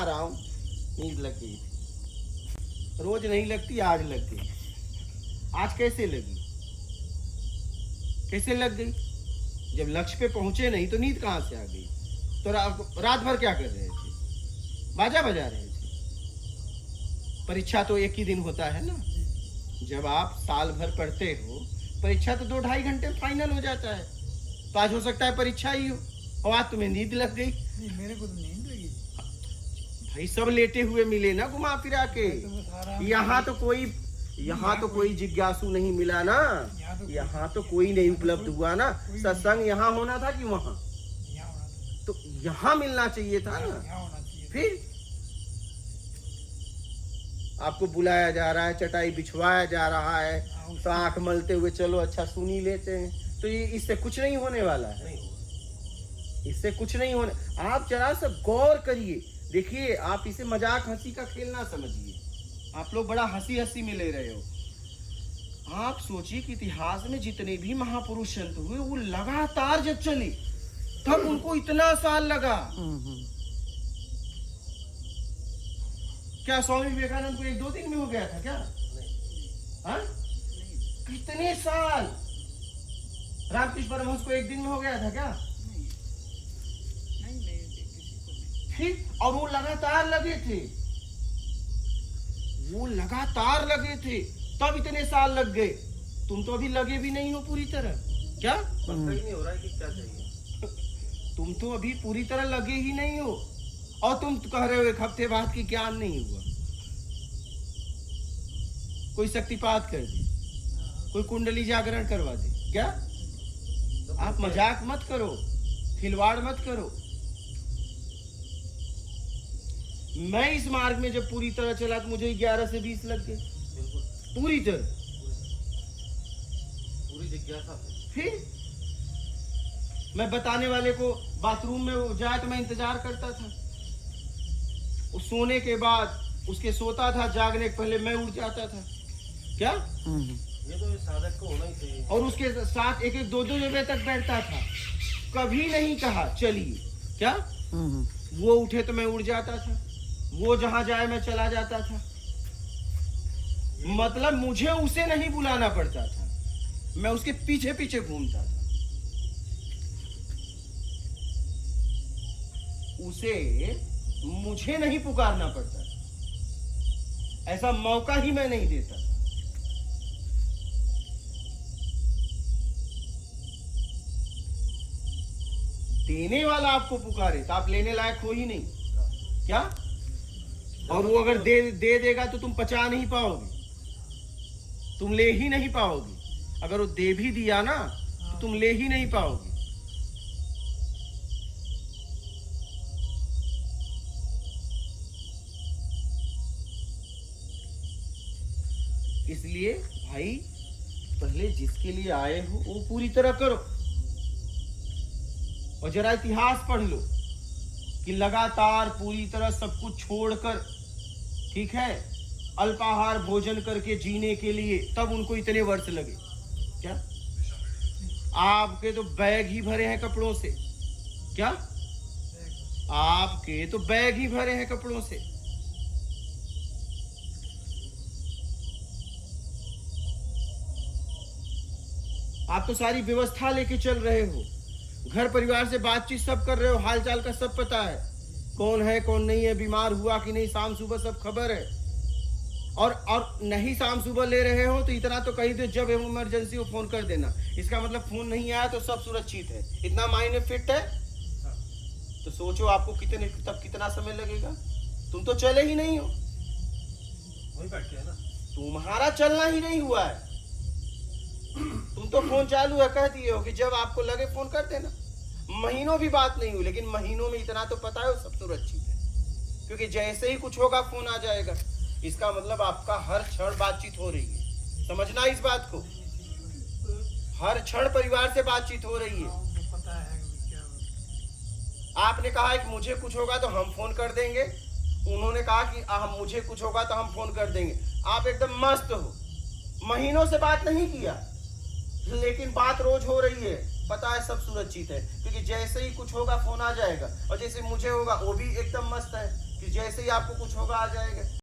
नहा रहा हूँ, नींद लग गई। रोज नहीं लगती, आज लग गई। आज कैसे लगी, कैसे लग गई? जब लक्ष्य पे पहुंचे नहीं तो नींद कहां से आ गई? तो रात भर क्या कर रहे थे? बाजा बजा रहे थे। परीक्षा तो एक ही दिन होता है ना। जब आप साल भर पढ़ते हो, परीक्षा तो 2-2.5 घंटे में फाइनल हो जाता है। तो आज हो सकता है परीक्षा ही हो और आज तुम्हें नींद लग गई। मेरे को तो नींद लगी भाई, सब लेटे हुए मिले ना घुमा फिरा के। यहाँ तो कोई जिज्ञासु नहीं मिला ना। यहाँ तो कोई नहीं उपलब्ध हुआ ना। सत्संग यहाँ होना था कि वहाँ? तो यहाँ मिलना चाहिए था ना। फिर आपको बुलाया जा रहा है, चटाई बिछवाया जा रहा है, तो आंख मलते हुए चलो अच्छा सुन ही लेते हैं। तो ये इससे कुछ नहीं होने वाला है, इससे कुछ नहीं होने। आप जरा सा गौर करिए, देखिए, आप इसे मजाक हंसी का खेल ना समझिए। आप लोग बड़ा हंसी हंसी में ले रहे हो। आप सोचिए कि इतिहास में जितने भी महापुरुष संत हुए वो लगातार जब चले तब उनको इतना साल लगा। क्या स्वामी विवेकानंद को 1-2 दिन में हो गया था क्या? हाँ? कितने साल? रामकृष्ण परमहंस को 1 दिन में हो गया था क्या? ठीक। और वो लगातार लगे थे, तब इतने साल लग गए। तुम तो अभी लगे भी नहीं हो पूरी तरह। क्या पता ही नहीं हो रहा है कि क्या चाहिए। तुम तो अभी पूरी तरह लगे ही नहीं हो और तुम कह रहे हो 1 हफ्ते बाद की ज्ञान नहीं हुआ। कोई शक्तिपात कर दे, कोई कुंडली जागरण करवा दे क्या? आप मजाक मत करो, खिलवाड़ मत करो। मैं इस मार्ग में जब पूरी तरह चला तो मुझे 11 से 20 लग गए, पूरी तरह, पूरी जिज्ञासा। फिर मैं बताने वाले को बाथरूम में जाए तो मैं इंतजार करता था। उस सोने के बाद उसके सोता था, जागने के पहले मैं उठ जाता था। क्या ये तो साधक को होना ही चाहिए। और उसके साथ 1-1, 2-2 बजे तक बैठता था। कभी नहीं कहा चलिए। क्या वो उठे तो मैं उड़ जाता था, वो जहां जाए मैं चला जाता था। मतलब मुझे उसे नहीं बुलाना पड़ता था, मैं उसके पीछे पीछे घूमता था। उसे मुझे नहीं पुकारना पड़ता था, ऐसा मौका ही मैं नहीं देता था। देने वाला आपको पुकारे तो आप लेने लायक हो ही नहीं। क्या? और वो अगर दे देगा तो तुम पचा नहीं पाओगे, तुम ले ही नहीं पाओगे। अगर वो दे भी दिया ना तो तुम ले ही नहीं पाओगे। इसलिए भाई, पहले जिसके लिए आए हो वो पूरी तरह करो। और जरा इतिहास पढ़ लो कि लगातार पूरी तरह सब कुछ छोड़कर, ठीक है, अल्पाहार भोजन करके जीने के लिए तब उनको इतने वर्ष लगे। क्या? आपके तो बैग ही भरे हैं कपड़ों से। क्या? आपके तो बैग ही भरे हैं कपड़ों से। आप तो सारी व्यवस्था लेके चल रहे हो, घर परिवार से बातचीत सब कर रहे हो, हाल चाल का सब पता है, कौन है कौन नहीं है, बीमार हुआ कि नहीं, शाम सुबह सब खबर है। और नहीं शाम सुबह ले रहे हो तो इतना तो कही दो, जब इमरजेंसी हो फोन कर देना। इसका मतलब फोन नहीं आया तो सब सुरक्षित है, इतना माइंड में फिट है। तो सोचो आपको कितना समय लगेगा। तुम तो चले ही नहीं हो, वही बैठे हैं ना, तुम्हारा चलना ही नहीं हुआ है। तुम तो फोन चालू है, कह दिए हो कि जब आपको लगे फोन कर देना। महीनों भी बात नहीं हुई, लेकिन महीनों में इतना तो पता है सब सुरक्षित है, क्योंकि जैसे ही कुछ होगा फोन आ जाएगा। इसका मतलब आपका हर क्षण बातचीत हो रही है, समझना इस बात को। हर क्षण परिवार से बातचीत हो रही है। आपने कहा कि मुझे कुछ होगा तो हम फोन कर देंगे, उन्होंने कहा कि मुझे कुछ होगा तो हम फोन कर देंगे। आप एकदम मस्त हो, महीनों से बात नहीं किया, लेकिन बात रोज हो रही है, पता है सब सुरक्षित है, क्योंकि जैसे ही कुछ होगा फोन आ जाएगा। और जैसे मुझे होगा वो भी एकदम मस्त है, कि जैसे ही आपको कुछ होगा आ जाएगा।